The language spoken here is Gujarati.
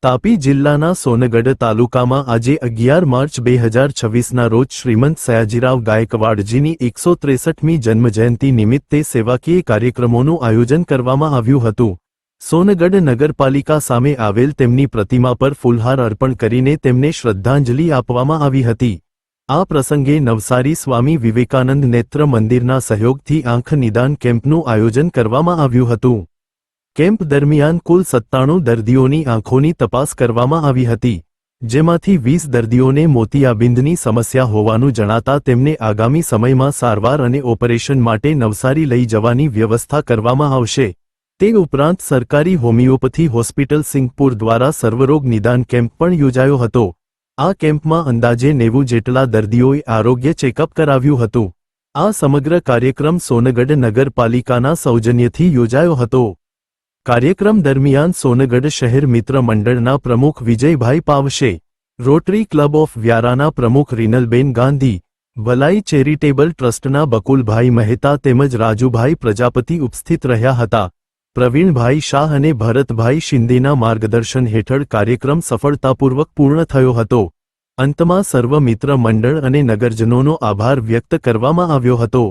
તાપી જિલ્લાના સોનગઢ તાલુકામાં આજે 11 માર્ચ 2026ના રોજ શ્રીમંત સયાજીરાવ ગાયકવાડજીની 163મી જન્મજયંતિ નિમિત્તે સેવાકીય કાર્યક્રમોનું આયોજન કરવામાં આવ્યું હતું। સોનગઢ નગરપાલિકા સામે આવેલ તેમની પ્રતિમા પર ફૂલહાર અર્પણ કરીને તેમને શ્રદ્ધાંજલિ આપવામાં આવી હતી। આ પ્રસંગે નવસારી સ્વામી વિવેકાનંદ નેત્ર મંદિરના સહયોગથી આંખ નિદાન કેમ્પનું આયોજન કરવામાં આવ્યું હતું। કેમ્પ દરમિયાન કુલ 97 દર્દીઓની આંખોની તપાસ કરવામાં આવી હતી, જેમાંથી 20 દર્દીઓને મોતિયાબિંદની સમસ્યા હોવાનું જણાતા તેમને આગામી સમયમાં સારવાર અને ઓપરેશન માટે નવસારી લઈ જવાની વ્યવસ્થા કરવામાં આવશે। તે ઉપરાંત સરકારી હોમિયોપેથી હોસ્પિટલ સિંગપુર દ્વારા સર્વરોગ નિદાન કેમ્પ પણ યોજાયો હતો। આ કેમ્પમાં અંદાજે 90 જેટલા દર્દીઓએ આરોગ્ય ચેકઅપ કરાવ્યું હતું। આ સમગ્ર કાર્યક્રમ સોનગઢ નગરપાલિકાના સૌજન્યથી યોજાયો હતો। કાર્યક્રમ દરમિયાન સોનગઢ શહેર મિત્ર મંડળના પ્રમુખ વિજયભાઈ પાવશે, રોટરી ક્લબ ઓફ વ્યારાના પ્રમુખ રીનલબેન ગાંધી, ભલાઈ ચેરિટેબલ ટ્રસ્ટના બકુલભાઈ મહેતા તેમજ રાજુભાઈ પ્રજાપતિ ઉપસ્થિત રહ્યા હતા। પ્રવીણભાઈ શાહ અને ભરતભાઈ શિંદેના માર્ગદર્શન હેઠળ કાર્યક્રમ સફળતાપૂર્વક પૂર્ણ થયો હતો। અંતમાં સર્વ મિત્ર મંડળ અને નગરજનોનો આભાર વ્યક્ત કરવામાં આવ્યો હતો।